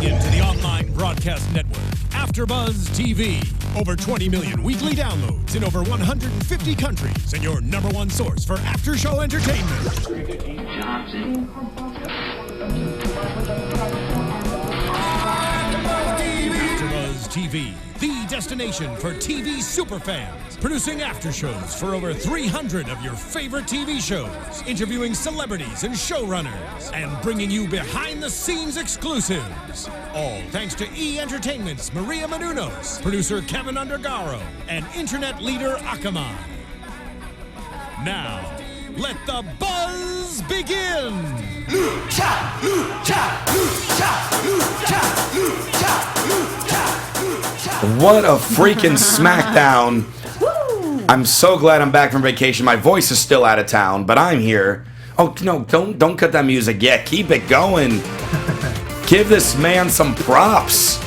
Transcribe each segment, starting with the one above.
Tuning into the online broadcast network, Afterbuzz TV. Over 20 million weekly downloads in over 150 countries, and your number one source for after-show entertainment. Afterbuzz TV, the destination for TV superfans. Producing aftershows for over 300 of your favorite TV shows. Interviewing celebrities and showrunners. And bringing you behind-the-scenes exclusives. All thanks to E! Entertainment's Maria Menounos, producer Kevin Undergaro, and internet leader Akamai. Now, let the buzz begin! Lucha, lucha, lucha, lucha, lucha, lucha, lucha. What a freaking Smackdown. I'm so glad I'm back from vacation. My voice is still out of town, but I'm here. Oh, no, don't cut that music yet. Keep it going. Give this man some props.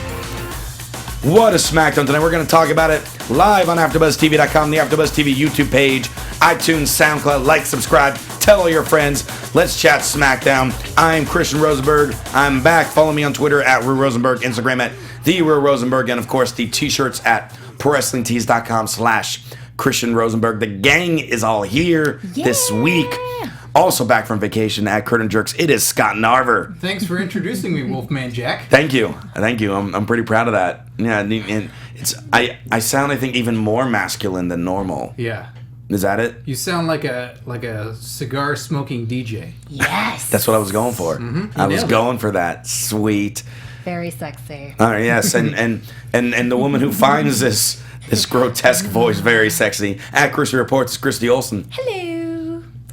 What a Smackdown tonight. We're going to talk about it live on AfterBuzzTV.com, the AfterBuzz TV YouTube page, iTunes, SoundCloud. Like, subscribe, tell all your friends. Let's chat Smackdown. I'm Christian Rosenberg. I'm back. Follow me on Twitter at Rue Rosenberg, Instagram at The Rue Rosenberg, and of course the t-shirts at ProWrestlingTees.com/Christian Rosenberg. The gang is all here this week. Also back from vacation at Curtain Jerks, it is Scott Narver. Thanks for introducing me, Wolfman Jack. Thank you. I'm pretty proud of that. Yeah, and it's I sound, I think, even more masculine than normal. Yeah. Is that it? You sound like a cigar smoking DJ. Yes. That's what I was going for. Mm-hmm. I was going for that. Sweet. Very sexy. All right, yes, and the woman who finds this grotesque voice very sexy at Christy Reports, Christy Olson. Hello.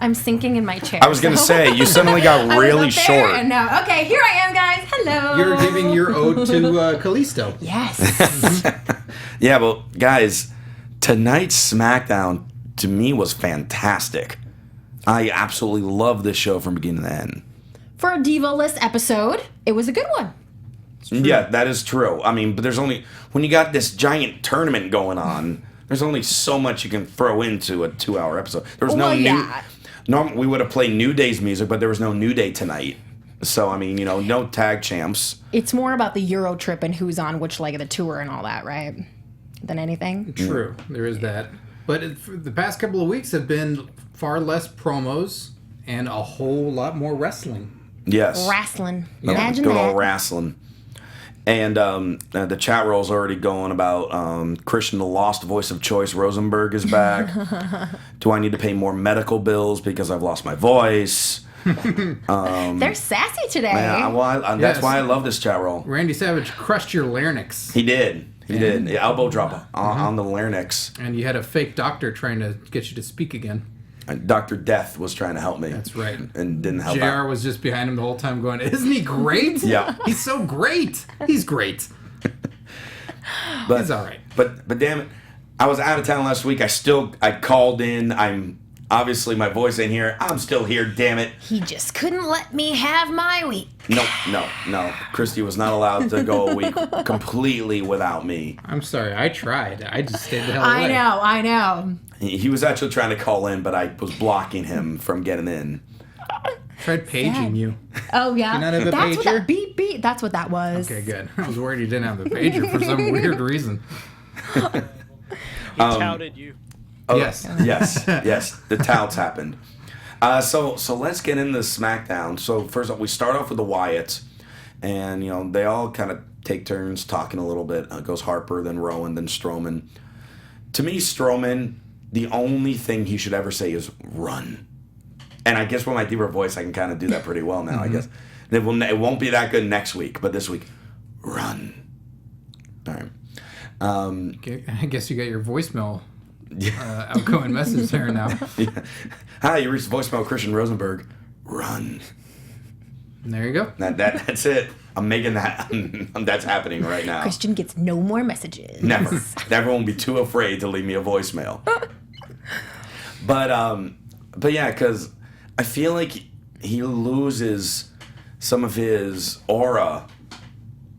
I'm sinking in my chair. I was going to say, you suddenly got really short. And now, okay, here I am, guys. Hello. You're giving your ode to Kalisto. Yes. Yeah, well, guys, tonight's SmackDown to me was fantastic. I absolutely love this show from beginning to end. For a Diva List episode, it was a good one. Yeah, that is true. I mean, but there's only, when you got this giant tournament going on, there's only so much you can throw into a 2-hour episode. There was we would have played New Day's music, but there was no New Day tonight. So, I mean, no tag champs. It's more about the Euro trip and who's on which leg of the tour and all that, right? Than anything. True, there is that. But for the past couple of weeks have been far less promos and a whole lot more wrestling. Yes. Wrestling. Yeah. Imagine Good that. old wrestling. And the chat roll's already going about Christian, the lost voice of choice, Rosenberg is back. Do I need to pay more medical bills because I've lost my voice? They're sassy today. Yeah, that's why I love this chat roll. Randy Savage crushed your larynx. He did. The elbow drop on the larynx. And you had a fake doctor trying to get you to speak again. Dr. Death was trying to help me. That's right. And didn't help JR out. was just behind him the whole time going, isn't he great? Yeah. He's so great. He's great. But, He's all right. But damn it, I was out of town last week. I called in. I'm obviously, my voice ain't here. I'm still here, damn it. He just couldn't let me have my week. No. Christy was not allowed to go a week completely without me. I'm sorry. I tried. I just stayed the hell away. I know. He was actually trying to call in, but I was blocking him from getting in. Tried paging you. Oh, yeah. You not have a That's what pager? that beep. That's what that was. Okay, good. I was worried you didn't have the pager for some weird reason. He touted you. Oh, Yes. yes. The touts happened. So let's get into SmackDown. So first off, we start off with the Wyatts, and they all kind of take turns talking a little bit. It goes Harper, then Rowan, then Strowman. To me, Strowman, the only thing he should ever say is "run," and I guess with my deeper voice, I can kind of do that pretty well now. I guess it won't be that good next week, but this week, run. All right. I guess you got your voicemail outgoing message there now. Yeah. Hi, you reached voicemail Christian Rosenberg. Run. And there you go. That's it. I'm making that. That's happening right now. Christian gets no more messages. Never. Everyone will be too afraid to leave me a voicemail. But yeah, because I feel like he loses some of his aura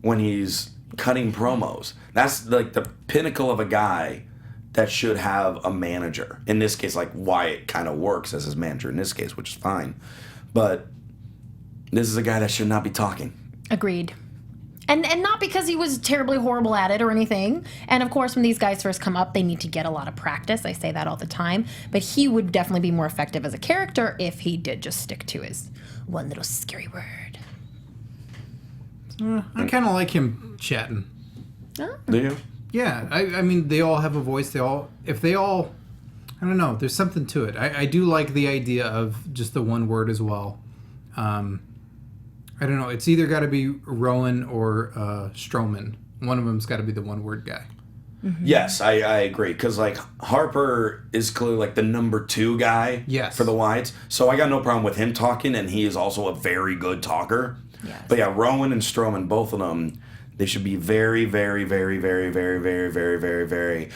when he's cutting promos. That's like the pinnacle of a guy that should have a manager. In this case, like Wyatt kind of works as his manager in this case, which is fine. But this is a guy that should not be talking. Agreed. And not because he was terribly horrible at it or anything. And of course, when these guys first come up, they need to get a lot of practice. I say that all the time. But he would definitely be more effective as a character if he did just stick to his one little scary word. I kind of like him chatting. Oh. Do you? Yeah, I mean, they all have a voice. I don't know, there's something to it. I do like the idea of just the one word as well. I don't know, it's either got to be Rowan or Strowman. One of them's got to be the one word guy. Mm-hmm. Yes, I agree. Because, like, Harper is clearly, like, the number 2 guy for the Wyatts. So I got no problem with him talking, and he is also a very good talker. Yes. But, yeah, Rowan and Strowman, both of them, they should be very, very, very, very, very, very, very, very, very,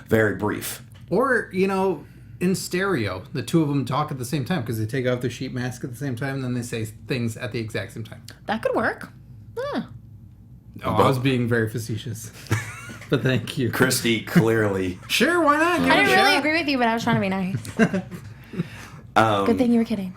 very brief. Or, in stereo, the two of them talk at the same time because they take off their sheet mask at the same time and then they say things at the exact same time. That could work. Yeah. Oh, I was being very facetious. But thank you. Christy, clearly. Sure, why not? I didn't really agree with you, but I was trying to be nice. Good thing you were kidding.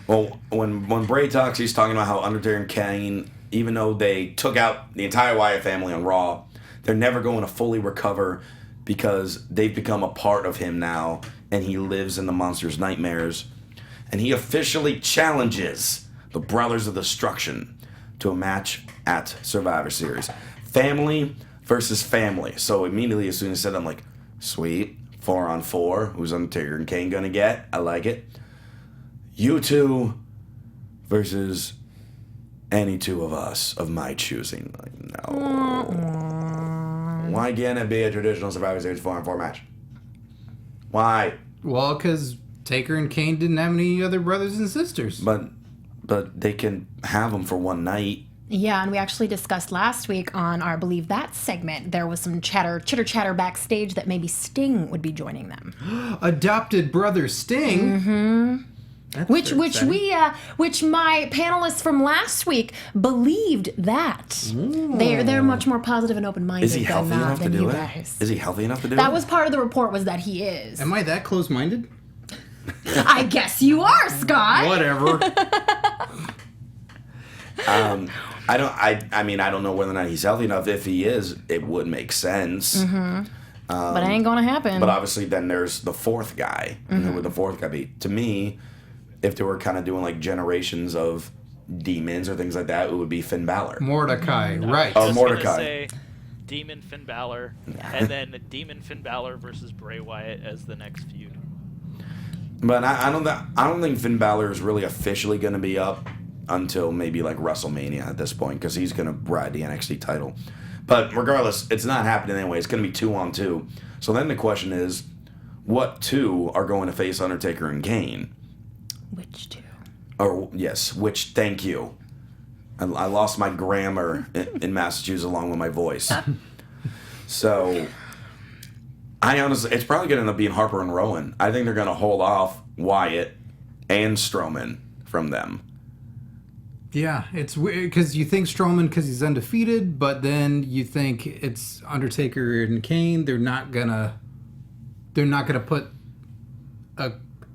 Well, when Bray talks, he's talking about how Undertaker and Kane, even though they took out the entire Wyatt family on Raw, they're never going to fully recover because they've become a part of him now, and he lives in the Monster's nightmares. And he officially challenges the Brothers of Destruction to a match at Survivor Series. Family versus family. So immediately as soon as I said that, I'm like, sweet, 4-on-4. Who's Undertaker and Kane gonna get? I like it. You two versus any two of us of my choosing. Like, no. Why can't it be a traditional Survivor Series 4-on-4 match? Why? Well, because Taker and Kane didn't have any other brothers and sisters. But they can have them for one night. Yeah, and we actually discussed last week on our Believe That segment, there was some chitter-chatter backstage that maybe Sting would be joining them. Adopted brother Sting? Mm-hmm. Which my panelists from last week believed that. Ooh. They're much more positive and open-minded than you guys. Is he healthy enough to do it? That was part of the report, was that he is. Am I that close-minded? I guess you are, Scott. Whatever. I don't know whether or not he's healthy enough. If he is, it would make sense. Mm-hmm. But it ain't gonna happen. But obviously, then there's the fourth guy. Mm-hmm. And who would the fourth guy be? To me, if they were kind of doing like generations of demons or things like that, it would be Finn Balor. Mordecai, right? Oh, Mordecai. Gonna say Demon Finn Balor, and then Demon Finn Balor versus Bray Wyatt as the next feud. But I don't think Finn Balor is really officially going to be up until maybe like WrestleMania at this point, because he's going to ride the NXT title. But regardless, it's not happening anyway. It's going to be 2-on-2. So then the question is, what two are going to face Undertaker and Kane? Which two? Or yes, which? Thank you. I lost my grammar in Massachusetts along with my voice. So I honestly, it's probably going to end up being Harper and Rowan. I think they're going to hold off Wyatt and Strowman from them. Yeah, it's weird because you think Strowman because he's undefeated, but then you think it's Undertaker and Kane. They're not gonna put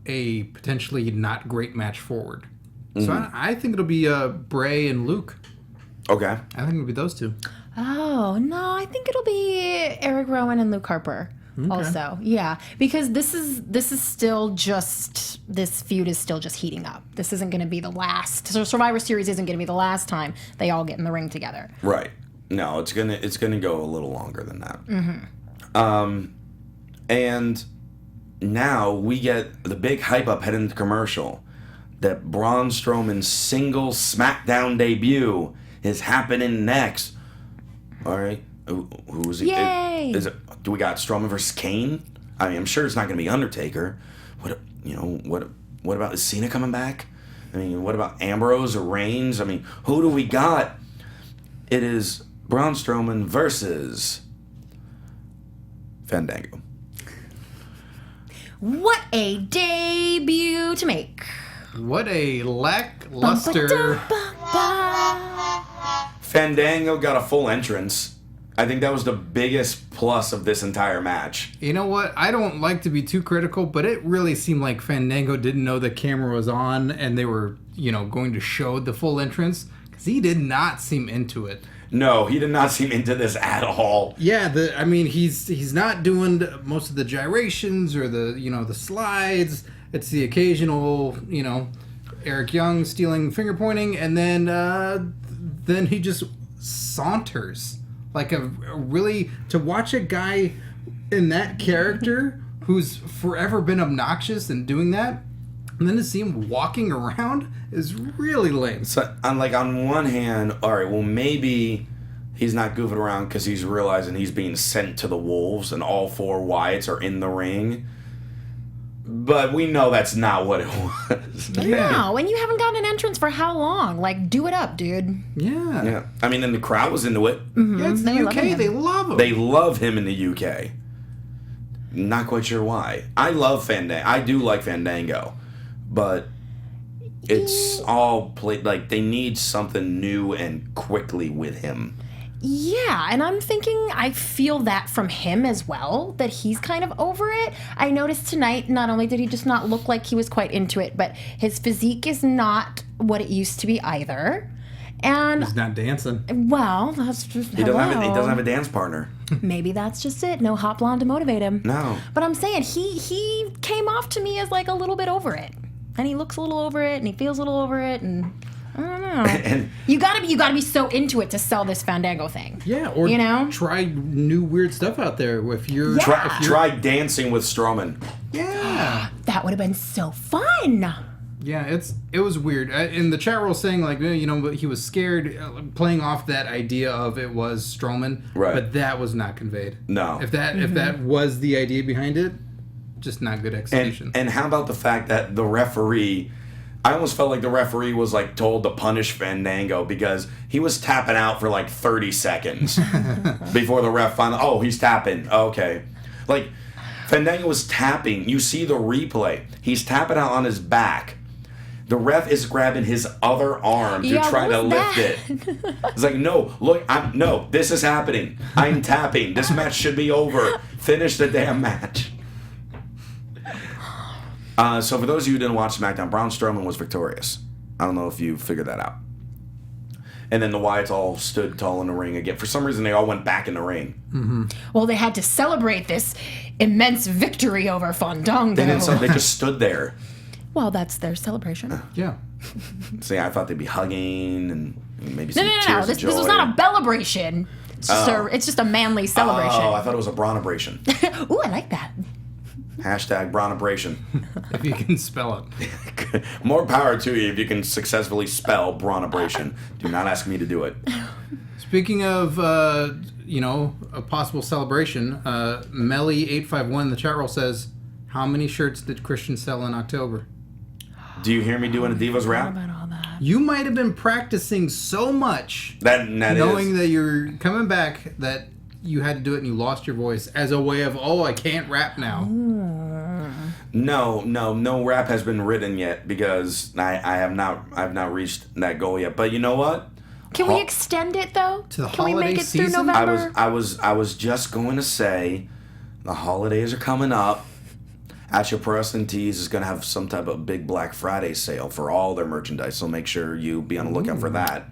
a potentially not great match forward. Mm-hmm. So I think it'll be Bray and Luke. Okay. I think it'll be those two. Oh no, I think it'll be Eric Rowan and Luke Harper. Okay. Also, yeah, because this feud is still just heating up. This isn't going to be the last. So Survivor Series isn't going to be the last time they all get in the ring together. Right. No, it's gonna go a little longer than that. Mm-hmm. And now we get the big hype up heading into commercial that Braun Strowman's single SmackDown debut is happening next. All right. Who's it? Yay! Do we got Strowman versus Kane? I mean, I'm sure it's not going to be Undertaker. What about, is Cena coming back? I mean, what about Ambrose or Reigns? I mean, who do we got? It is Braun Strowman versus Fandango. What a debut to make. What a lackluster. Fandango got a full entrance. I think that was the biggest plus of this entire match. You know what? I don't like to be too critical, but it really seemed like Fandango didn't know the camera was on and they were, going to show the full entrance. He did not seem into it. No, he did not seem into this at all. Yeah, he's not doing most of the gyrations or the slides. It's the occasional, Eric Young stealing finger pointing, and then he just saunters like to watch a guy in that character who's forever been obnoxious and doing that, and then to see him walking around is really lame. So, on one hand, all right, well, maybe he's not goofing around because he's realizing he's being sent to the Wolves and all 4 Wyatts are in the ring. But we know that's not what it was. No, and you haven't gotten an entrance for how long? Like, do it up, dude. Yeah. Yeah. I mean, and the crowd was into it. Mm-hmm. Yeah, it's the They're UK. loving him. They love him. They love him in the UK. Not quite sure why. I love Fandango. I do like Fandango. But it's all played, like, they need something new and quickly with him. Yeah, and I'm thinking I feel that from him as well, that he's kind of over it. I noticed tonight, not only did he just not look like he was quite into it, but his physique is not what it used to be either. And He's not dancing. well, that's just He doesn't have a dance partner. Maybe that's just it. No hot blonde to motivate him. No. But I'm saying he came off to me as like a little bit over it. And he looks a little over it and he feels a little over it and I don't know. And You gotta be so into it to sell this Fandango thing. Yeah, or try new weird stuff out there if you're... Yeah. try dancing with Strowman. Yeah. That would have been so fun. Yeah, it was weird. In the chat room saying, like, he was scared, playing off that idea of it was Strowman. Right. But that was not conveyed. No. If that was the idea behind it, just not good execution. And how about the fact that the referee... I almost felt like the referee was like told to punish Fandango because he was tapping out for like 30 seconds before the ref finally... Oh, he's tapping. Okay. Like, Fandango was tapping. You see the replay. He's tapping out on his back. The ref is grabbing his other arm to try to lift it. It's like, no, look, no, this is happening. I'm tapping. This match should be over. Finish the damn match. So for those of you who didn't watch SmackDown, Braun Strowman was victorious. I don't know if you figured that out. And then the Wyatts all stood tall in the ring again. For some reason, they all went back in the ring. Mm-hmm. Well, they had to celebrate this immense victory over Fandango. They just stood there. Well, that's their celebration. Yeah. See, I thought they'd be hugging and maybe some No. tears This of joy. was not a celebration. It's just a manly celebration. Oh, I thought it was a Braunabration. Ooh, I like that. Hashtag Braunabration. If you can spell it. More power to you if you can successfully spell Braunabration. Do not ask me to do it. Speaking of, a possible celebration, Melly851 in the chat roll says, how many shirts did Christian sell in October? Do you hear me doing a Divas rap? About all that. You might have been practicing so much, knowing that you're coming back, that you had to do it and you lost your voice as a way of, I can't rap now. No rap has been written yet because I have not reached that goal yet. But you know what? Can we extend it though? To the Can we holiday make it season? through November? I was just going to say the holidays are coming up. Actual Pro Wrestling Tees is going to have some type of big Black Friday sale for all their merchandise, so make sure you be on the lookout for that.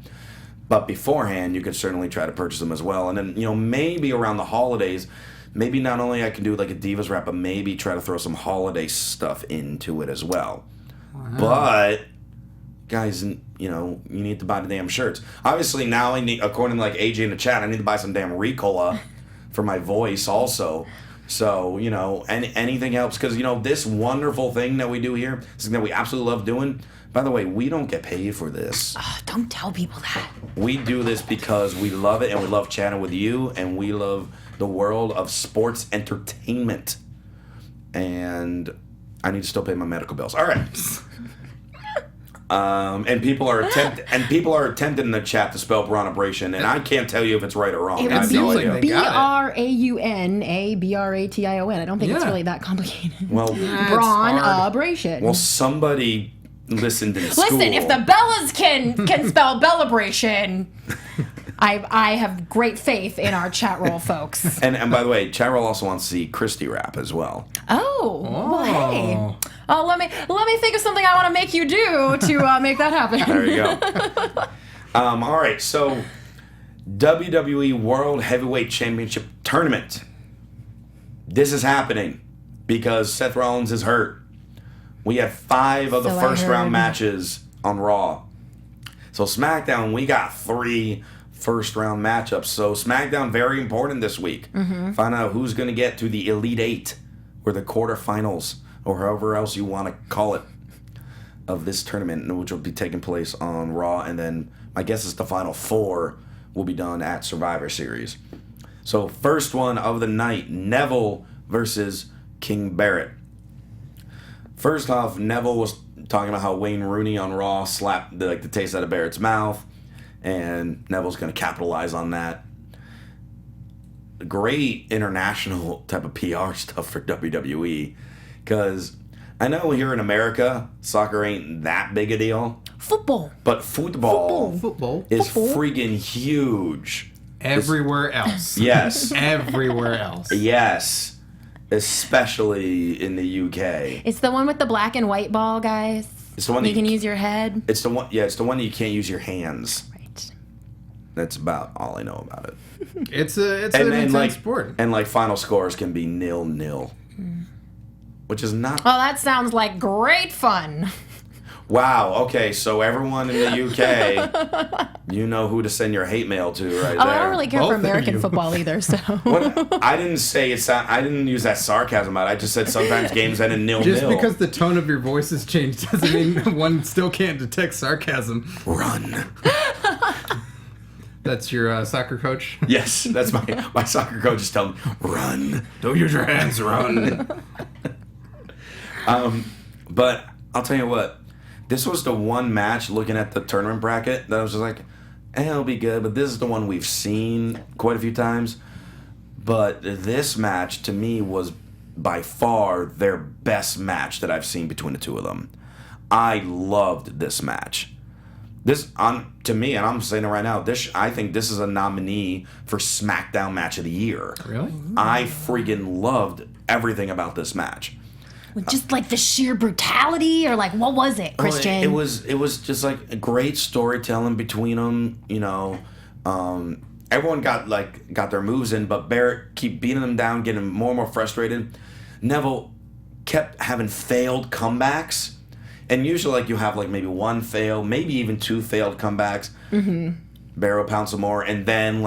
But beforehand, you could certainly try to purchase them as well. And then, maybe around the holidays, maybe not only I can do like a Divas wrap, but maybe try to throw some holiday stuff into it as well. Wow. But, guys, you need to buy the damn shirts. Obviously, now I need, according to like AJ in the chat, I need to buy some damn Ricola for my voice also. So, anything helps. Because, this wonderful thing that we do here, this thing that we absolutely love doing. By the way, we don't get paid for this. Oh, don't tell people that. We do this because we love it and we love chatting with you and we love the world of sports entertainment. And I need to still pay my medical bills. All right. And people are attempting in the chat to spell Braunabration, and I can't tell you if it's right or wrong. It I have would no be idea. Braunabration. I don't think it's really that complicated. Well, Braunabration. Well, somebody listened in school. Listen, if the Bellas can spell Bellabration, I have great faith in our chat roll folks. And by the way, chat roll also wants to see Christy rap as well. Oh, well, hey. Let me think of something I want to make you do to make that happen. There you go. All right, so WWE World Heavyweight Championship Tournament. This is happening because Seth Rollins is hurt. We had 5 of the first round matches on Raw. So SmackDown, we got 3 first round matchups. So SmackDown, very important this week. Find out who's going to get to the Elite 8 or the quarterfinals or however else you want to call it of this tournament, which will be taking place on Raw. And then my guess is the final 4 will be done at Survivor Series. So first one of the night, Neville versus King Barrett. First off, Neville was talking about how Wayne Rooney on Raw slapped the taste out of Barrett's mouth, and Neville's going to capitalize on that. Great international type of PR stuff for WWE, because I know here in America, soccer ain't that big a deal. Football. But football is Football. freaking huge. Everywhere else. Yes. Everywhere else. Yes. Especially in the UK. It's the one with the black and white ball, guys. It's the one you can use your head. It's the one. Yeah, it's the one that you can't use your hands. Right. That's about all I know about it. It's an intense sport. And final scores can be 0-0, which is not. Oh, that sounds like great fun. Wow. Okay, so everyone in the UK, you know who to send your hate mail to, right there. I don't really care Both for of American you. football either. So I didn't say it's. I didn't use that sarcasm out. I just said sometimes games end in 0-0. Just because the tone of your voice has changed doesn't mean one still can't detect sarcasm. Run. That's your soccer coach? Yes, that's my soccer coach is telling me, run. Don't use your hands, run. But I'll tell you what, this was the one match looking at the tournament bracket that I was just like, it'll be good, but this is the one we've seen quite a few times. But this match, to me, was by far their best match that I've seen between the two of them. I loved this match. To me, and I'm saying it right now, I think this is a nominee for SmackDown Match of the Year. Really? I freaking loved everything about this match. just like the sheer brutality, or like what was it, Christian? It was just like a great storytelling between them. You know, everyone got their moves in, but Barrett keep beating them down, getting more and more frustrated. Neville kept having failed comebacks. And usually, you have maybe one fail, maybe even 2 failed comebacks. Mm-hmm. Barrow pounds some more, and then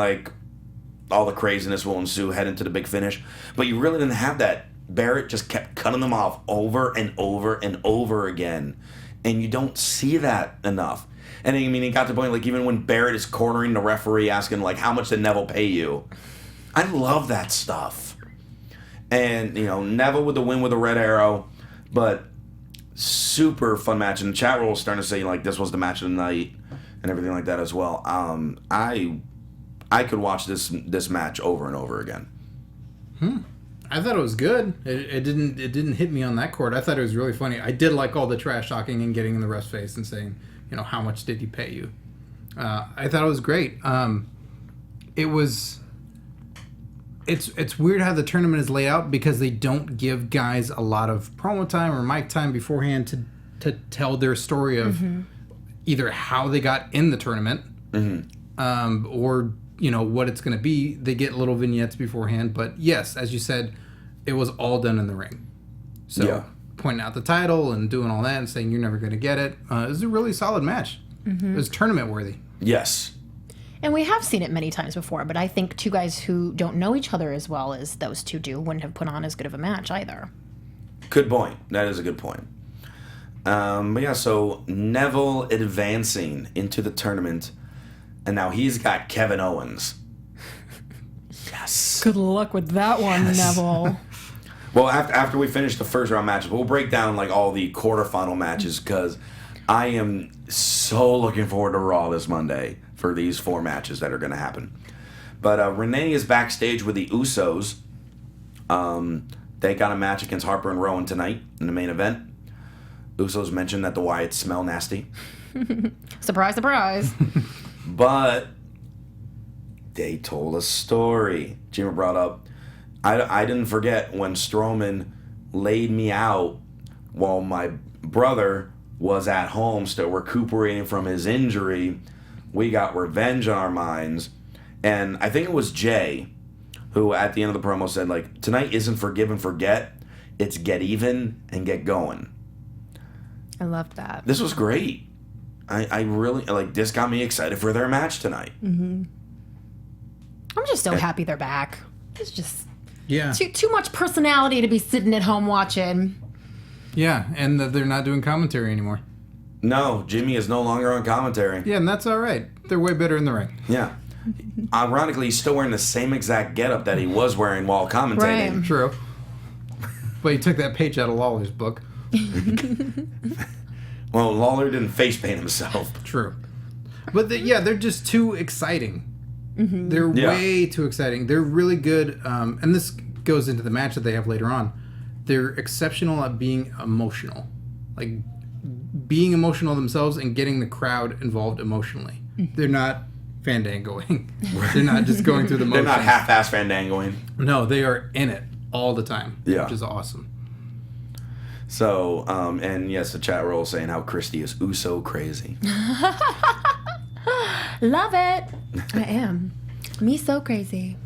all the craziness will ensue, head into the big finish. But you really didn't have that. Barrett just kept cutting them off over and over and over again, and you don't see that enough. And I mean, it got to the point even when Barrett is cornering the referee, asking how much did Neville pay you? I love that stuff. And Neville with the win with a red arrow, but. Super fun match, and the chat roll was starting to say this was the match of the night and everything like that as well. I could watch this match over and over again. I thought it was good. It didn't hit me on that chord. I thought it was really funny. I did like all the trash talking and getting in the ref's face and saying, how much did he pay you? I thought it was great. It's weird how the tournament is laid out because they don't give guys a lot of promo time or mic time beforehand to tell their story of either how they got in the tournament or what it's going to be. They get little vignettes beforehand, but yes, as you said, it was all done in the ring. So pointing out the title and doing all that and saying you're never going to get it. It was a really solid match. It was tournament worthy. Yes. And we have seen it many times before, but I think 2 guys who don't know each other as well as those 2 do wouldn't have put on as good of a match either. Good point. That is a good point. But yeah, so Neville advancing into the tournament, and now he's got Kevin Owens. Yes. Good luck with that one, Neville. Well, after we finish the first round matches, we'll break down all the quarterfinal matches because I am so looking forward to Raw this Monday for these 4 matches that are going to happen. But Renee is backstage with the Usos. They got a match against Harper and Rowan tonight in the main event. Usos mentioned that the Wyatts smell nasty. Surprise, surprise. But they told a story. Jimmy brought up, I didn't forget when Strowman laid me out while my brother was at home still recuperating from his injury We got revenge on our minds. And I think it was Jay who at the end of the promo said, like, tonight isn't forgive and forget. It's get even and get going. I loved that. This was great. I really, like, this got me excited for their match tonight. I'm just so happy they're back. It's just Yeah. too much personality to be sitting at home watching. Yeah, and they're not doing commentary anymore. No, Jimmy is no longer on commentary. Yeah, and that's all right. They're way better in the ring. Yeah. Ironically, he's still wearing the same exact getup that he was wearing while commentating. Right. True. But he took that page out of Lawler's book. Well, Lawler didn't face paint himself. True. But they're just too exciting. They're way too exciting. They're really good. And this goes into the match that they have later on. They're exceptional at being emotional. Like, being emotional themselves and getting the crowd involved emotionally. They're not fandangoing. They're not just going through the motions. They're not half-ass fandangoing. No, they are in it all the time. Yeah. Which is awesome. So, and yes, the chat roll saying how Christy is so crazy. Love it. I am. Me so crazy.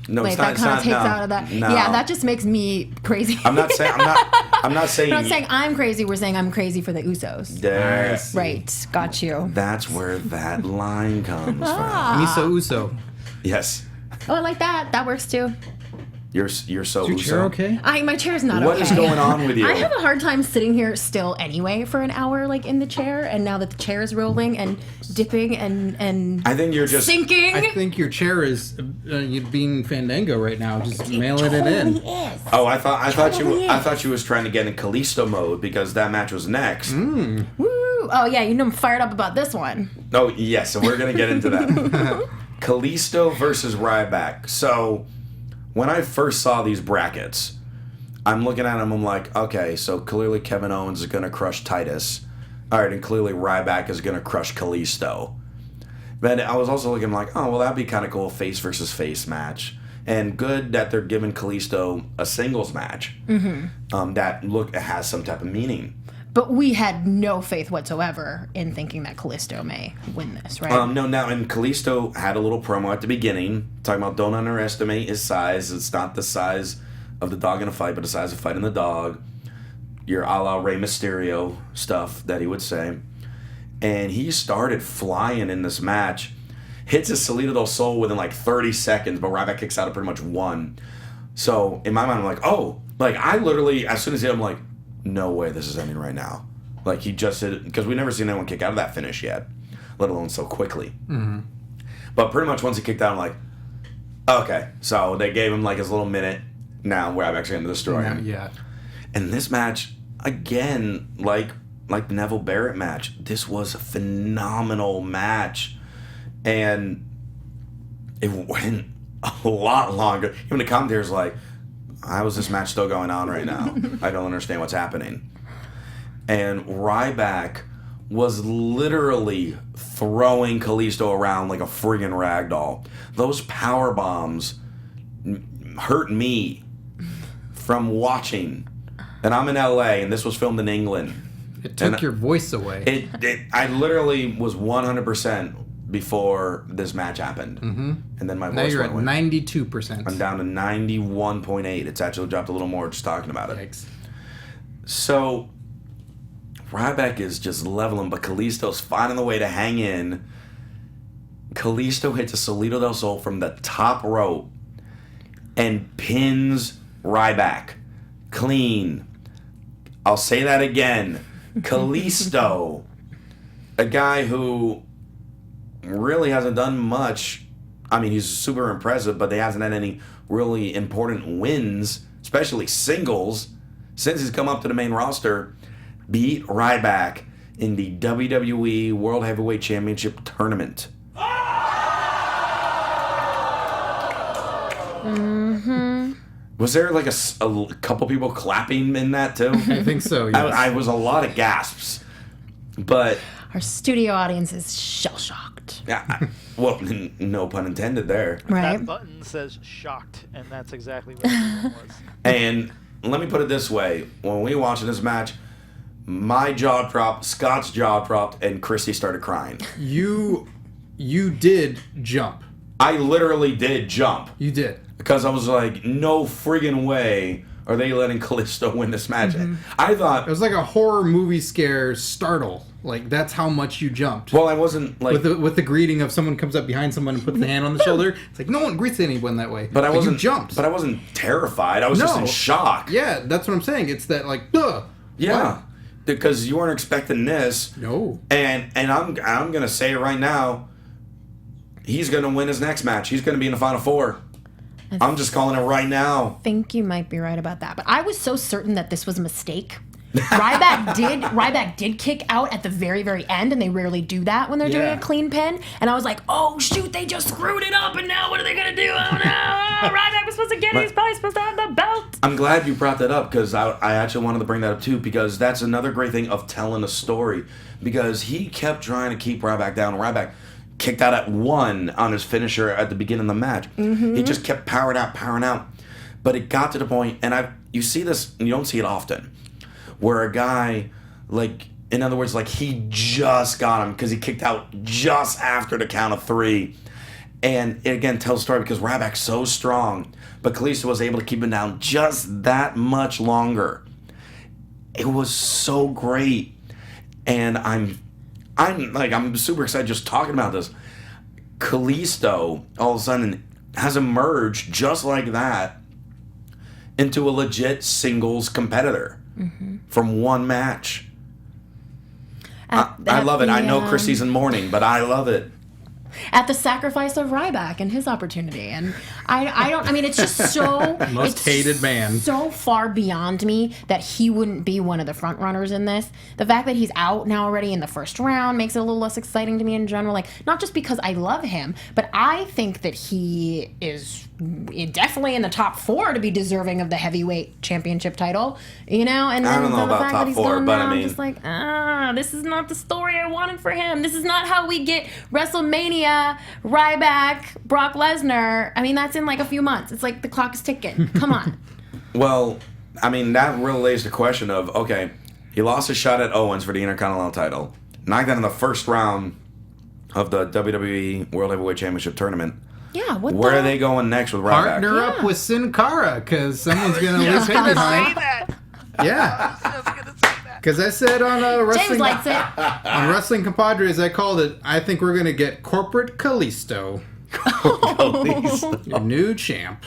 No, Wait, it's that not. kind of takes no, out of that. No. Yeah, that just makes me crazy. I'm not saying. I'm not saying. We're not saying I'm crazy. We're saying I'm crazy for the Usos. There. Right. Got you. That's where that line comes from. Miso Uso. Yes. Oh, I like that. That works too. You're so Is your Uso. chair okay? My chair's not What okay. is going on with you? I have a hard time sitting here still anyway for an hour, like in the chair. And now that the chair is rolling and dipping and I think you're just. sinking. I think your chair is being Fandango right now. Just mailing it in. Is. Oh, I thought you was trying to get in Kalisto mode because that match was next. Woo! Oh yeah, you know I'm fired up about this one. Oh yes, so we're gonna get into that. Kalisto versus Ryback. So when I first saw these brackets, I'm looking at them. I'm like, okay, so clearly Kevin Owens is gonna crush Titus. All right, and clearly Ryback is gonna crush Kalisto. But I was also looking like, oh well, that'd be kind of cool, face versus face match. And good that they're giving Kalisto a singles match. That has some type of meaning. But we had no faith whatsoever in thinking that Kalisto may win this, right? No, and Kalisto had a little promo at the beginning talking about don't underestimate his size. It's not the size of the dog in a fight, but the size of fighting the dog. Your a la Rey Mysterio stuff that he would say. And he started flying in this match. Hits his Salida del Sol within like 30 seconds, but Ryback kicks out of pretty much one. So in my mind, I'm like, oh, like I literally, as soon as he hit, I'm like, no way this is ending right now. Like he just did it, because we've never seen anyone kick out of that finish yet, let alone so quickly. But pretty much once he kicked out, I'm like, okay. So they gave him like his little minute. Now Ryback's going to destroy him. Yeah. And this match, again, like the Neville Barrett match, this was a phenomenal match. And it went a lot longer. Even the commentator's like, how is this match still going on right now? I don't understand what's happening. And Ryback was literally throwing Kalisto around like a friggin' rag doll. Those power bombs hurt me from watching. And I'm in LA, and this was filmed in England. It took your voice away. I literally was 100% before this match happened. And then my Now voice you're at went away. 92%. I'm down to 91.8. It's actually dropped a little more just talking about it. Yikes. So, Ryback is just leveling, but Kalisto's finding the way to hang in. Kalisto hits a Salida del Sol from the top rope and pins Ryback. Clean. I'll say that again. Kalisto, a guy who really hasn't done much. I mean, he's super impressive, but he hasn't had any really important wins, especially singles, since he's come up to the main roster. Beat Ryback in the WWE World Heavyweight Championship tournament. Was there like a couple people clapping in that too? I think so, yes. I was a lot of gasps, but Our studio audience is shell-shocked. well, no pun intended there. Right? That button says shocked, and that's exactly what it was. And let me put it this way: when we watching this match, My jaw dropped, Scott's jaw dropped, and Christy started crying. You did jump. I literally did jump. You did. Because I was like, no friggin' way are they letting Kalisto win this match. I thought... It was like a horror movie scare startle. Like, that's how much you jumped. Well, I wasn't like... With the greeting of someone comes up behind someone and puts the hand on the shoulder. It's like, no one greets anyone that way. But I wasn't... You jumped. But I wasn't terrified. I was just in shock. Yeah, that's what I'm saying. It's that, like, ugh. Yeah. What? Because you weren't expecting this. No. And I'm going to say it right now. He's going to win his next match. He's going to be in the Final Four. I'm just calling it right now. I think you might be right about that. But I was so certain that this was a mistake. Ryback did kick out at the very, very end, and they rarely do that when they're doing a clean pin. And I was like, oh, shoot, they just screwed it up, and now what are they going to do? Oh, no, Ryback was supposed to get it. He's probably supposed to have the belt. I'm glad you brought that up, because I actually wanted to bring that up, too, because that's another great thing of telling a story, because he kept trying to keep Ryback down. Ryback kicked out at 1 on his finisher at the beginning of the match. He just kept powering out. But it got to the point, and you see this, and you don't see it often, where a guy, like, in other words, like, he just got him because he kicked out just after the count of 3. And it, again, tells a story because Ryback's so strong, but Kalisto was able to keep him down just that much longer. It was so great. And I'm super excited just talking about this. Kalisto, all of a sudden, has emerged just like that into a legit singles competitor from one match. I love it. I know Christy's in mourning, but I love it. At the sacrifice of Ryback and his opportunity. And I mean, it's just so... Most hated man. So far beyond me that he wouldn't be one of the front runners in this. The fact that he's out now already in the first round makes it a little less exciting to me in general. Like, not just because I love him, but I think that he is definitely in the top 4 to be deserving of the heavyweight championship title. You know? And then I don't know about top 4, but I mean... I'm just like, this is not the story I wanted for him. This is not how we get WrestleMania, Ryback, Brock Lesnar. I mean, that's in like a few months. It's like the clock is ticking. Come on. Well, I mean, that really lays the question of, okay, he lost his shot at Owens for the Intercontinental title. Knocked out in the first round of the WWE World Heavyweight Championship tournament. Yeah, Where are they going next with Ryback? Partner up with Sin Cara, because someone's going to leave him behind. Yeah. Because I said on Wrestling... James likes it. On Wrestling Compadres, I called it, I think we're going to get Corporate Kalisto. Kalisto. Your new champ.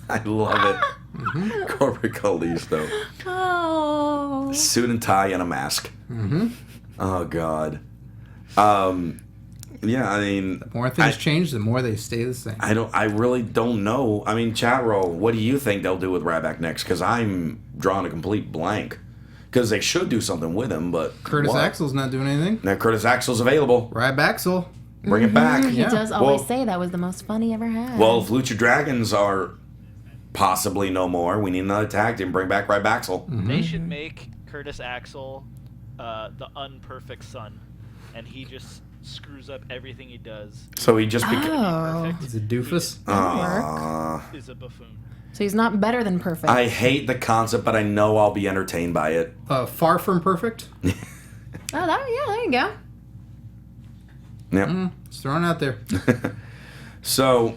I love it. Corporate Kalisto. Oh. Suit and tie and a mask. Oh, God. Yeah, I mean... The more things change, the more they stay the same. I really don't know. I mean, chat roll, what do you think they'll do with Ryback next? Because I'm drawing a complete blank. Because they should do something with him, but Curtis Axel's not doing anything. Now Curtis Axel's available. Ryback. Bring it back. He does always say that was the most fun he ever had. Well, if Lucha Dragons are possibly no more, we need another tag team. Bring back Ryback. They should make Curtis Axel the unperfect son, and he just screws up everything he does. So he just becomes... Oh. He's a doofus. Is a buffoon. So he's not better than perfect. I hate the concept, but I know I'll be entertained by it. Far from perfect. Oh, there you go. Yeah. It's thrown out there. So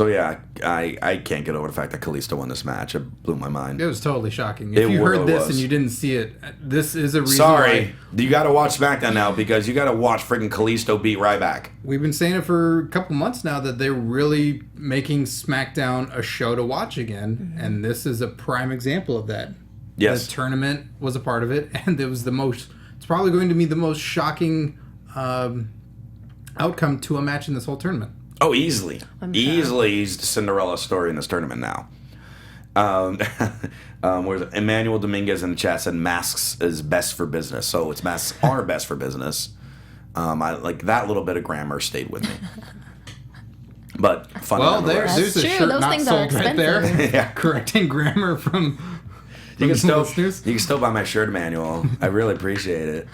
yeah, I can't get over the fact that Kalisto won this match. It blew my mind. It was totally shocking. If you heard this and you didn't see it, this is a reason why... You got to watch SmackDown now because you got to watch freaking Kalisto beat Ryback. We've been saying it for a couple months now that they're really making SmackDown a show to watch again, and this is a prime example of that. Yes. The tournament was a part of it, and it was it's probably going to be the most shocking outcome to a match in this whole tournament. Oh, easily. Easily he's the Cinderella story in this tournament now. Where's it? Emmanuel Dominguez in the chat said masks is best for business. So it's masks are best for business. I like that little bit of grammar stayed with me. But funny. Well, there's a true. shirt Those not things sold are right there. expensive. Yeah. Correcting grammar from you can listeners. still buy my shirt, Emmanuel. I really appreciate it.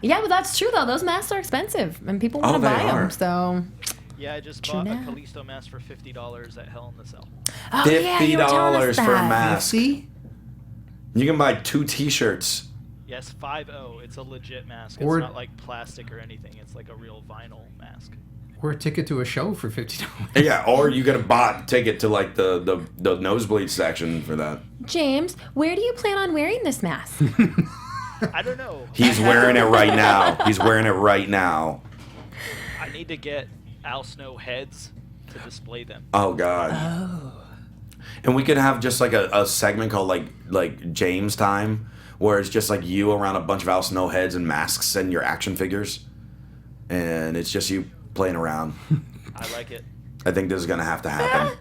Yeah, but that's true, though. Those masks are expensive, and people want to they buy are. them, so... Yeah, I just bought a Kalisto mask for $50 at Hell in the Cell. Oh, yeah, you were telling us $50 for a that. mask. See? You can buy 2 T-shirts Yes, 5-0. It's a legit mask. Or- It's not like plastic or anything. It's like a real vinyl mask. Or a ticket to a show for $50. Yeah, or you get a bot ticket to like the nosebleed section for that. James, where do you plan on wearing this mask? I don't know. He's wearing it right now. He's wearing it right now. I need to get Al Snow heads to display them. Oh God. Oh. And we could have just like a segment called like James Time, where it's just like you around a bunch of Al Snow heads and masks and your action figures, and it's just you playing around. I like it. I think this is gonna have to happen.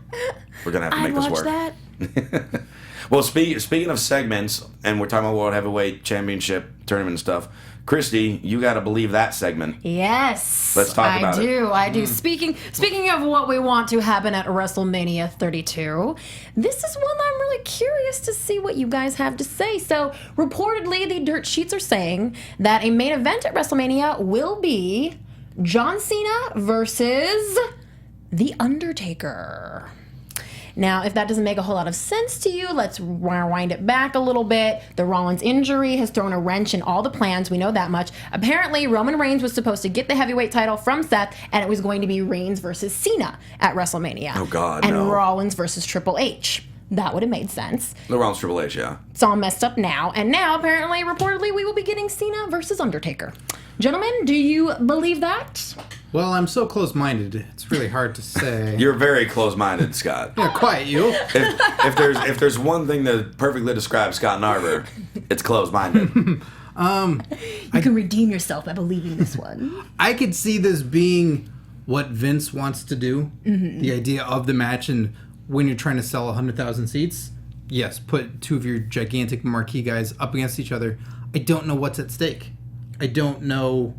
We're gonna have to make this work. That. Well, speaking of segments, and we're talking about World Heavyweight Championship tournament and stuff. Christy, you got to believe that segment. Yes. Let's talk about it. I do. Speaking of what we want to happen at WrestleMania 32, this is one I'm really curious to see what you guys have to say. So, reportedly, the dirt sheets are saying that a main event at WrestleMania will be John Cena versus The Undertaker. Now, if that doesn't make a whole lot of sense to you, let's rewind it back a little bit. The Rollins injury has thrown a wrench in all the plans. We know that much. Apparently, Roman Reigns was supposed to get the heavyweight title from Seth, and it was going to be Reigns versus Cena at WrestleMania. Oh, God, and no. Rollins versus Triple H. That would have made sense. The Rollins Triple H, yeah. It's all messed up now. And now, apparently, reportedly, we will be getting Cena versus Undertaker. Gentlemen, do you believe that? Well, I'm so close-minded. It's really hard to say. You're very close-minded, Scott. Yeah, quiet, you. If there's one thing that perfectly describes Scott Narver, it's closed-minded. You can redeem yourself by believing this one. I could see this being what Vince wants to do. Mm-hmm. The idea of the match, and when you're trying to sell 100,000 seats, yes, put two of your gigantic marquee guys up against each other. I don't know what's at stake. I don't know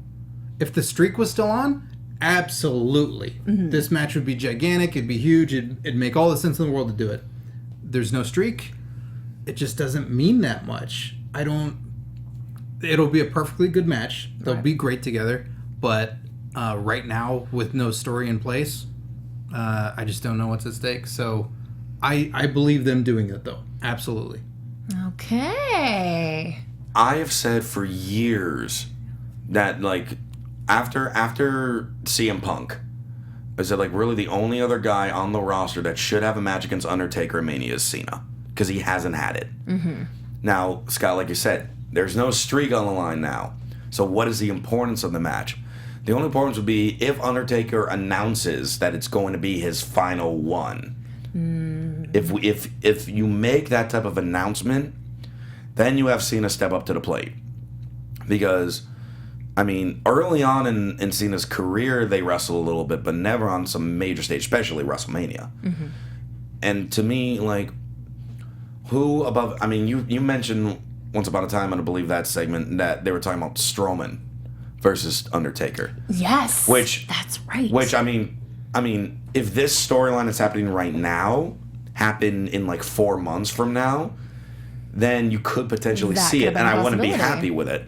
if the streak was still on. Absolutely. Mm-hmm. This match would be gigantic. It'd be huge. It'd make all the sense in the world to do it. There's no streak. It just doesn't mean that much. It'll be a perfectly good match. They'll be great together. But right now, with no story in place, I just don't know what's at stake. So I believe them doing it, though. Absolutely. Okay. I have said for years that, like, after CM Punk, I said, like, really the only other guy on the roster that should have a match against Undertaker at Mania is Cena, because he hasn't had it. Mm-hmm. Now, Scott, like you said, there's no streak on the line now. So what is the importance of the match? The only importance would be if Undertaker announces that it's going to be his final one. If you make that type of announcement, then you have Cena step up to the plate. Because, I mean, early on in Cena's career, they wrestle a little bit, but never on some major stage, especially WrestleMania. Mm-hmm. And to me, like, who above... I mean, you mentioned once upon a time, and I believe that segment, that they were talking about Strowman versus Undertaker. Yes. That's right. Which, I mean, if this storyline that's happening right now happened in, like, 4 months from now, then you could potentially see it, and I wouldn't be happy with it.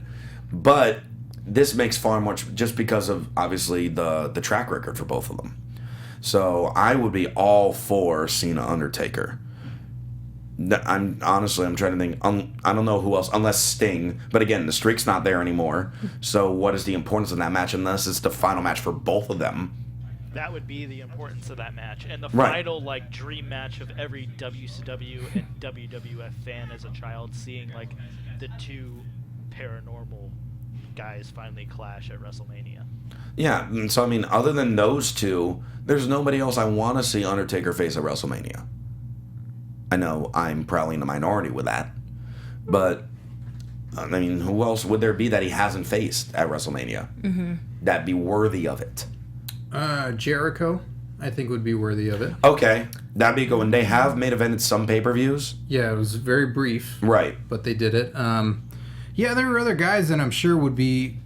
But this makes far much, just because of, obviously, the track record for both of them. So I would be all for Cena Undertaker. I'm trying to think. I don't know who else, unless Sting. But again, the streak's not there anymore. So what is the importance of that match unless it's the final match for both of them? That would be the importance of that match, and the final like dream match of every WCW and WWF fan as a child, seeing like the two paranormal guys finally clash at WrestleMania. Yeah, and so I mean, other than those two, there's nobody else I want to see Undertaker face at WrestleMania. I know I'm probably in the minority with that, but I mean, who else would there be that he hasn't faced at WrestleMania that'd be worthy of it? Jericho, I think, would be worthy of it. Okay, that'd be good. And they have main evented some pay-per-views. Yeah, it was very brief. Right. But they did it. Yeah, there were other guys that I'm sure would be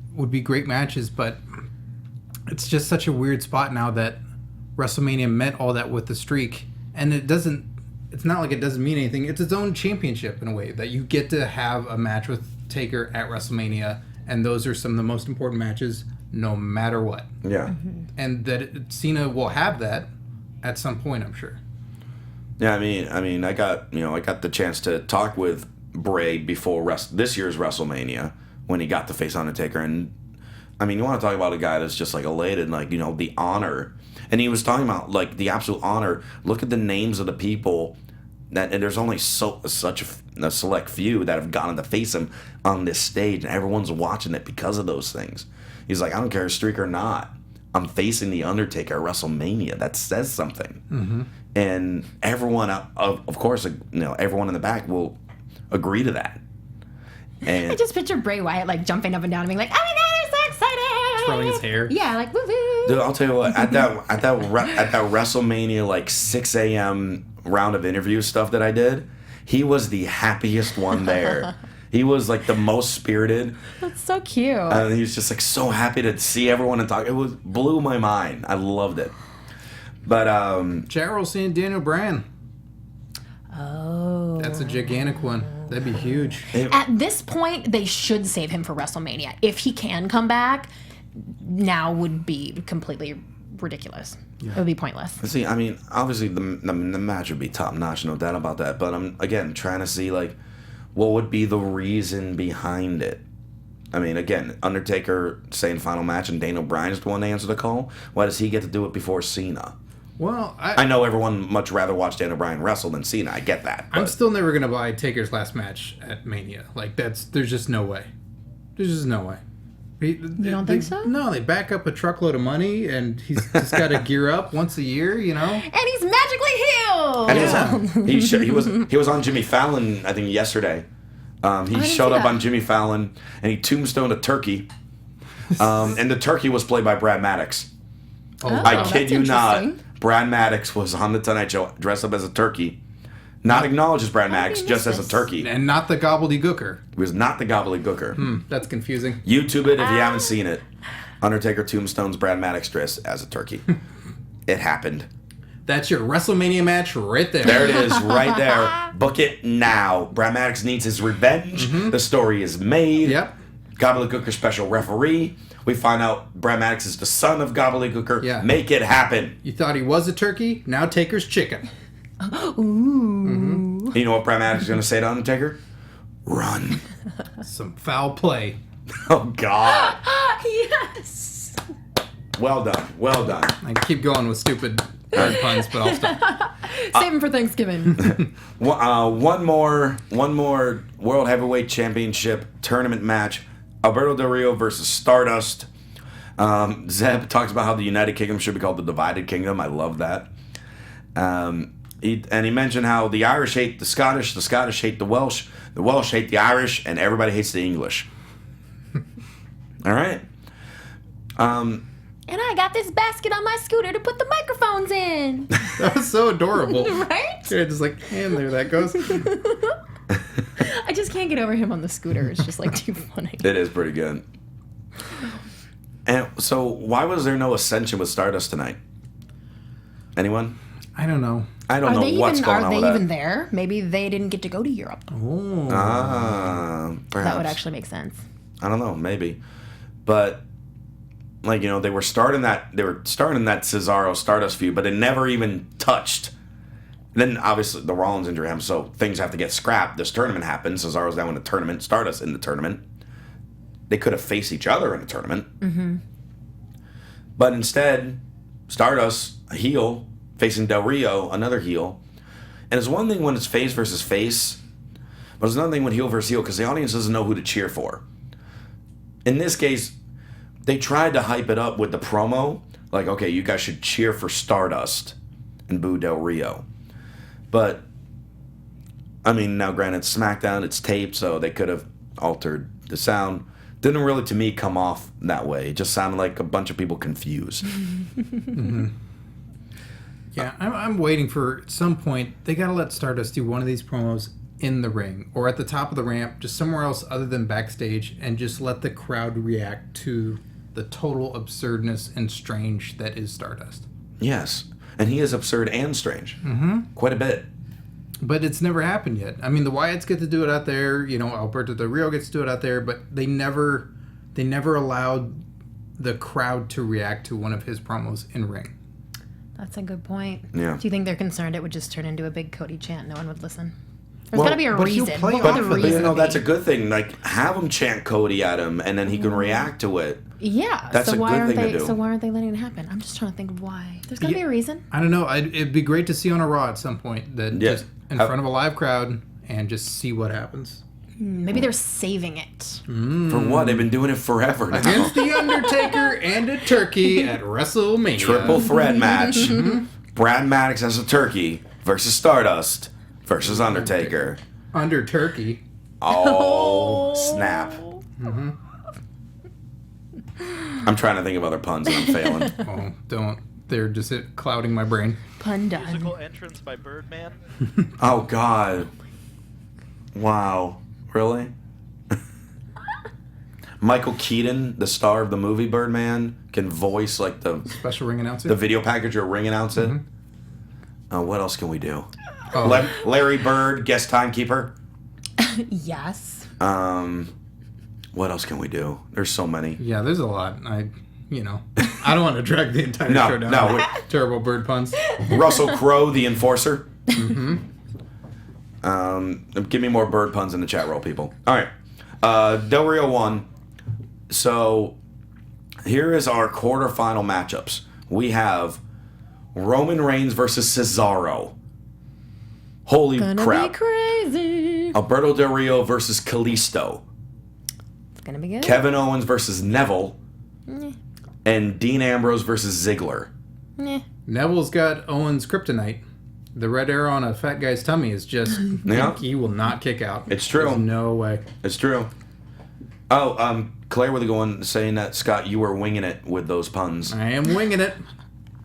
great matches, but it's just such a weird spot now that WrestleMania meant all that with the streak, and it's not like it doesn't mean anything. It's its own championship in a way, that you get to have a match with Taker at WrestleMania, and those are some of the most important matches no matter what. Yeah. Mm-hmm. And that Cena will have that at some point, I'm sure. Yeah, I mean, I got the chance to talk with Bray before this year's WrestleMania when he got to face Undertaker. And I mean, you want to talk about a guy that's just like elated, like, you know, the honor. And he was talking about like the absolute honor. Look at the names of the people that, and there's only such a select few that have gotten to face him on this stage, and everyone's watching it because of those things. He's like, I don't care, streak or not, I'm facing the Undertaker at WrestleMania. That says something. Mm-hmm. And everyone, of course, you know, everyone in the back will agree to that. And I just picture Bray Wyatt like jumping up and down and being like, "Oh my god, I'm so excited!" Twirling his hair. Yeah, like woo woo. Dude, I'll tell you what. At that WrestleMania like 6 a.m. round of interview stuff that I did, he was the happiest one there. He was like the most spirited. That's so cute. And he was just like so happy to see everyone and talk. It blew my mind. I loved it. But Jarrell seeing Daniel Bryan. Oh. That's a gigantic one. That'd be huge. At this point, they should save him for WrestleMania. If he can come back, now would be completely ridiculous. Yeah. It would be pointless. See, I mean, obviously the match would be top notch, no doubt about that. But I'm again trying to see like what would be the reason behind it. I mean, again, Undertaker saying final match and Daniel Bryan is the one to answer the call. Why does he get to do it before Cena? Well, I know everyone much rather watch Daniel Bryan wrestle than Cena. I get that. I'm still never gonna buy Taker's last match at Mania. Like there's just no way. There's just no way. You don't think so? No, they back up a truckload of money, and he's just got to gear up once a year, you know. And he's magically healed. And he was on Jimmy Fallon, I think, yesterday. He showed up on Jimmy Fallon, and he tombstoned a turkey. And the turkey was played by Brad Maddox. I kid you not. Brad Maddox was on the Tonight Show dressed up as a turkey. Not acknowledged as Brad Maddox, just as a turkey. And not the gobbledygooker. It was not the gobbledygooker. That's confusing. YouTube it if you haven't seen it. Undertaker tombstones Brad Maddox dressed as a turkey. It happened. That's your WrestleMania match right there. There it is, right there. Book it now. Brad Maddox needs his revenge. Mm-hmm. The story is made. Yep. Gobbledygooker special referee. We find out Brad Maddox is the son of Gobbledygooker. Yeah. Make it happen. You thought he was a turkey? Now Taker's chicken. Ooh. Mm-hmm. You know what Brad Maddox is going to say to Undertaker? Run. Some foul play. Oh, God. Yes. Well done. Well done. I keep going with stupid puns, but I'll stop. Save him for Thanksgiving. One more World Heavyweight Championship tournament match. Alberto Del Rio versus Stardust. Zeb talks about how the United Kingdom should be called the Divided Kingdom. I love that. He mentioned how the Irish hate the Scottish hate the Welsh hate the Irish, and everybody hates the English. All right. And I got this basket on my scooter to put the microphones in. That was so adorable. Right? They're just like, and there that goes. I just can't get over him on the scooter. It's just like too funny. It is pretty good. And so, why was there no Ascension with Stardust tonight? Anyone? I don't know. I don't know what's going on with that. Are they even there? Maybe they didn't get to go to Europe. Oh. Perhaps. That would actually make sense. I don't know, maybe. But like, you know, they were starting that Cesaro Stardust feud, but it never even touched. Then obviously the Rollins injury happened, so things have to get scrapped. This tournament happens. Cesaro's down in the tournament, Stardust in the tournament. They could have faced each other in the tournament. Mm-hmm. But instead, Stardust, a heel, facing Del Rio, another heel. And it's one thing when it's face versus face, but it's another thing when heel versus heel, because the audience doesn't know who to cheer for. In this case, they tried to hype it up with the promo, like, okay, you guys should cheer for Stardust and boo Del Rio. But, I mean, now granted, SmackDown, it's taped, so they could have altered the sound. Didn't really, to me, come off that way. It just sounded like a bunch of people confused. Mm-hmm. Yeah, I'm waiting for, at some point, they got to let Stardust do one of these promos in the ring or at the top of the ramp, just somewhere else other than backstage, and just let the crowd react to the total absurdness and strange that is Stardust. Yes, and he is absurd and strange. Mm-hmm. Quite a bit. But it's never happened yet. I mean, the Wyatts get to do it out there, you know, Alberto Del Rio gets to do it out there, but they never allowed the crowd to react to one of his promos in ring. That's a good point. Yeah. Do you think they're concerned it would just turn into a big Cody chant? No one would listen. There's got to be a but he'll reason. play What would off the of it. reason But, that's be? a good thing. Like, have him chant Cody at him, and then he can react to it. Yeah. That's so a why good aren't thing they? to do. So why aren't they letting it happen? I'm just trying to think of why. There's got to be a reason. I don't know. It'd be great to see on a Raw at some point that Yeah. just in front of a live crowd and just see what happens. Maybe they're saving it. For what? They've been doing it forever now. Against The Undertaker and a turkey at WrestleMania. Triple threat match. Brad Maddox as a turkey versus Stardust versus Undertaker. Under turkey. Oh, snap. I'm trying to think of other puns and I'm failing. Oh, don't. They're just clouding my brain. Pun done. Musical entrance by Birdman. Oh, God. Wow. Really? Michael Keaton, the star of the movie Birdman, can voice like the Special ring announcer. the video package or ring announce it. What else can we do? Oh. Larry Bird, guest timekeeper. Yes. What else can we do? There's so many. Yeah, there's a lot. I don't want to drag the entire No, show down. no, with terrible bird puns. Russell Crowe, the enforcer. Give me more bird puns in the chat roll, people. All right. Del Rio won. So here is our quarterfinal matchups. We have Roman Reigns versus Cesaro. Holy Gonna crap. be crazy. Alberto Del Rio versus Kalisto. It's gonna be good. Kevin Owens versus Neville. And Dean Ambrose versus Ziggler. Neville's got Owens' kryptonite. The red arrow on a fat guy's tummy is just... Yeah. He will not kick out. It's true. There's no way. It's true. Oh, Claire was going saying that, Scott, you were winging it with those puns. I am winging it.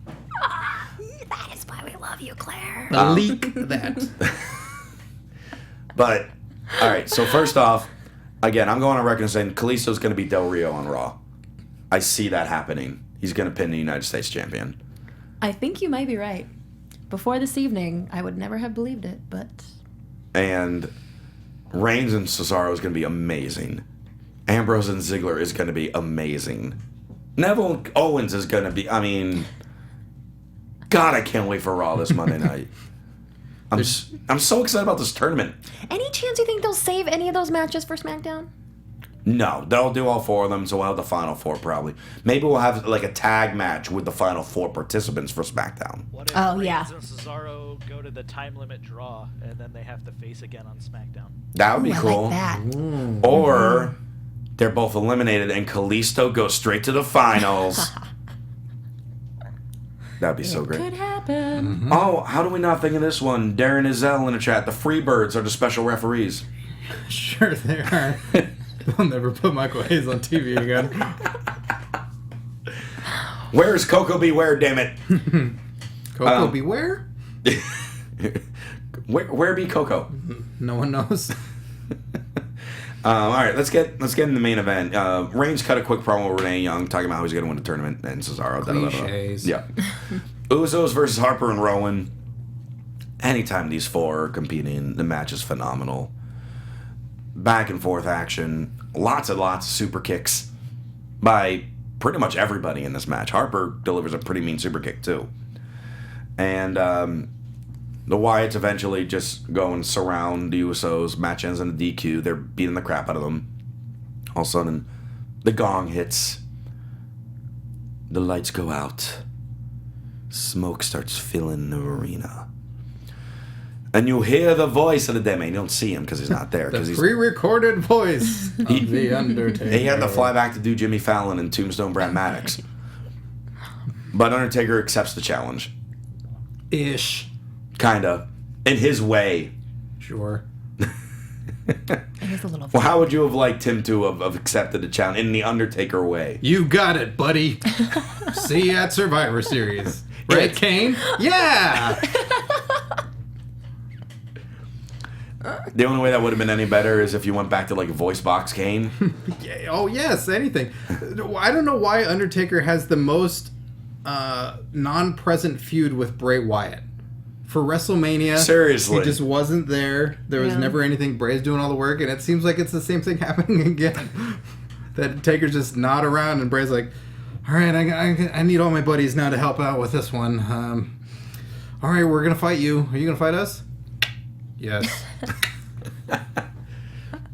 That is why we love you, Claire. Leak that. But, all right, so first off, again, I'm going on record and saying Kalisto's going to beat Del Rio on Raw. I see that happening. He's going to pin the United States champion. I think you might be right. Before this evening, I would never have believed it, but... And Reigns and Cesaro is going to be amazing. Ambrose and Ziggler is going to be amazing. Neville Owens is going to be, I mean... God, I can't wait for Raw this Monday night. I'm so excited about this tournament. Any chance you think they'll save any of those matches for SmackDown? No, they'll do all four of them, so we'll have the final four probably. Maybe we'll have like a tag match with the final four participants for SmackDown. What if Oh, yeah. Reigns and Cesaro go to the time limit draw and then they have to face again on SmackDown? That would be Ooh, I cool. like that. Or they're both eliminated and Kalisto goes straight to the finals. That'd be so great. Could happen. Oh, how do we not think of this one? Darren Izell in the chat. The Freebirds are the special referees. Sure they are. They'll never put Michael Hayes on TV again. Where's Coco Beware, damn it? Coco beware? Where be Coco? No one knows. All right, let's get in the main event. Reigns cut a quick promo with Renee Young talking about how he's going to win the tournament and Cesaro. Cliches. Yeah. Usos versus Harper and Rowan. Anytime these four are competing, the match is phenomenal. Back and forth action. Lots and lots of super kicks by pretty much everybody in this match. Harper delivers a pretty mean super kick too. And the Wyatts eventually just go and surround the Usos. Match ends in a DQ. They're beating the crap out of them. All of a sudden, the gong hits. The lights go out. Smoke starts filling the arena. And you hear the voice of the dead man. You don't see him because he's not there. The He's pre-recorded voice of The Undertaker. he had to fly back to do Jimmy Fallon and Tombstone Brad Maddox. But Undertaker accepts the challenge. Ish. Kinda. In his way. Sure. It is a little... Well, how would you have liked him to have accepted the challenge? In the Undertaker way. You got it, buddy. See you at Survivor Series. Right, Kane? Yeah! The only way that would have been any better is if you went back to like voice box Kane. Yeah, oh, yes, anything. I don't know why Undertaker has the most non-present feud with Bray Wyatt. For WrestleMania, Seriously. he just wasn't there. There was never anything. Bray's doing all the work, and it seems like it's the same thing happening again. That Taker's just not around, and Bray's like, all right, I need all my buddies now to help out with this one. All right, we're going to fight you. Are you going to fight us? Yes.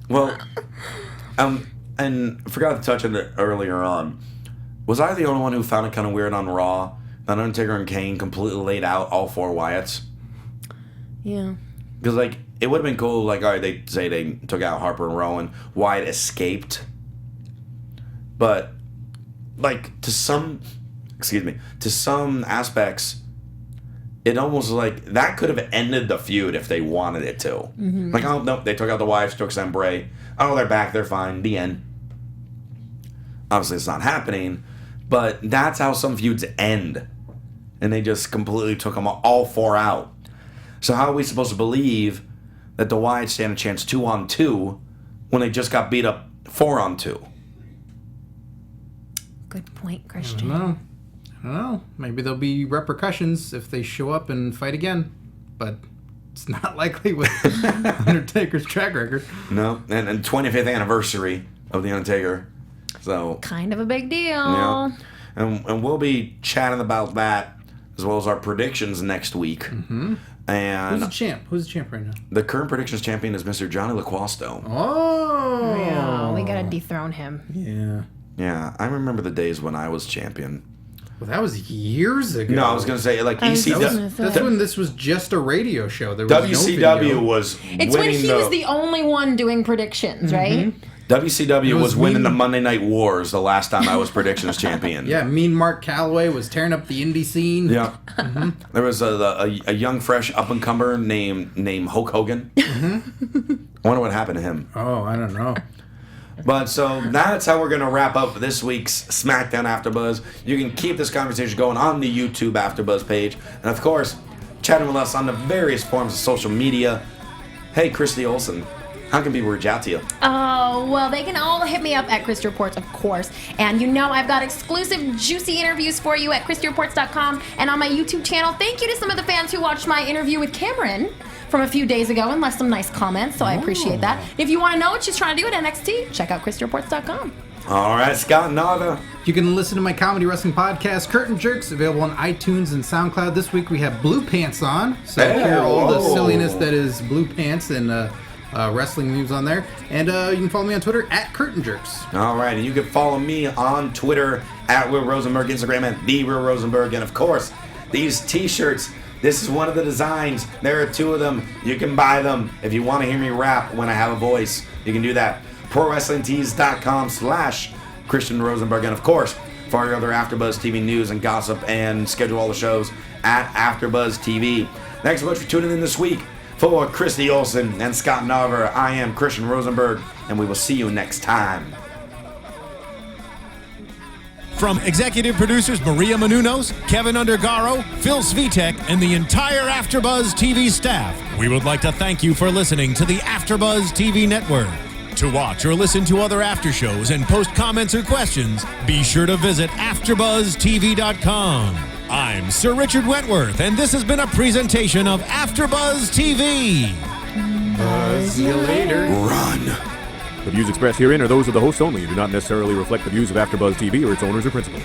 Well, and I forgot to touch on it earlier on. Was I the only one who found it kind of weird on Raw that Undertaker and Kane completely laid out all 4 Wyatts? Yeah. Because, like, it would have been cool, like, all right, they say they took out Harper and Rowan. Wyatt escaped. But, like, to some aspects, it almost like that could have ended the feud if they wanted it to. Mm-hmm. Like, oh, no, they took out the Wyatts, took Sam Bray. Oh, they're back, they're fine, the end. Obviously, it's not happening, but that's how some feuds end. And they just completely took them all 4 out. So how are we supposed to believe that the Wyatts stand a chance 2-on-2 when they just got beat up 4-on-2? Good point, Christian. I don't know. Maybe there'll be repercussions if they show up and fight again. But it's not likely with Undertaker's track record. No, and 25th anniversary of The Undertaker. So kind of a big deal. Yeah. And we'll be chatting about that as well as our predictions next week. Mm-hmm. And who's the champ? Who's the champ right now? The current predictions champion is Mr. Johnny LaQuasto. Oh! Yeah, we gotta dethrone him. Yeah. Yeah, I remember the days when I was champion. Well, that was years ago. No, I was going to say, like, ECW. That's when this was just a radio show. There was WCW was It's when he was the only one doing predictions, right? WCW was winning the Monday Night Wars the last time I was predictions champion. Yeah, Mean Mark Calloway was tearing up the indie scene. Yeah. Mm-hmm. There was a young, fresh up-and-comer named Hulk Hogan. Mm-hmm. I wonder what happened to him. Oh, I don't know. But so that's how we're going to wrap up this week's SmackDown AfterBuzz. You can keep this conversation going on the YouTube AfterBuzz page. And, of course, chatting with us on the various forms of social media. Hey, Christy Olson. How can people reach out to you? Oh, well, they can all hit me up at Christy Reports, of course. And you know I've got exclusive, juicy interviews for you at ChristyReports.com and on my YouTube channel. Thank you to some of the fans who watched my interview with Cameron from a few days ago and left some nice comments, so I appreciate that. If you want to know what she's trying to do at NXT, check out ChristyReports.com. All right, Scott Narver. You can listen to my comedy wrestling podcast, Curtain Jerks, available on iTunes and SoundCloud. This week we have Blue Pants on, so hear all the silliness that is Blue Pants and wrestling news on there. And you can follow me on Twitter at Curtain Jerks. All right, and you can follow me on Twitter at Will Rosenberg, Instagram at The Will Rosenberg, and of course, these T-shirts. This is one of the designs. There are 2 of them. You can buy them. If you want to hear me rap when I have a voice, you can do that. ProWrestlingTees.com/Christian Rosenberg. And of course, for your other AfterBuzz TV news and gossip and schedule all the shows at AfterBuzz TV. Thanks so much for tuning in this week. For Christy Olson and Scott Narver, I am Christian Rosenberg, and we will see you next time. From executive producers Maria Menounos, Kevin Undergaro, Phil Svitek, and the entire AfterBuzz TV staff, we would like to thank you for listening to the AfterBuzz TV network. To watch or listen to other after shows and post comments or questions, be sure to visit AfterbuzTV.com. I'm Sir Richard Wentworth, and this has been a presentation of AfterBuzz TV. See you later. Run. The views expressed herein are those of the hosts only and do not necessarily reflect the views of AfterBuzz TV or its owners or principals.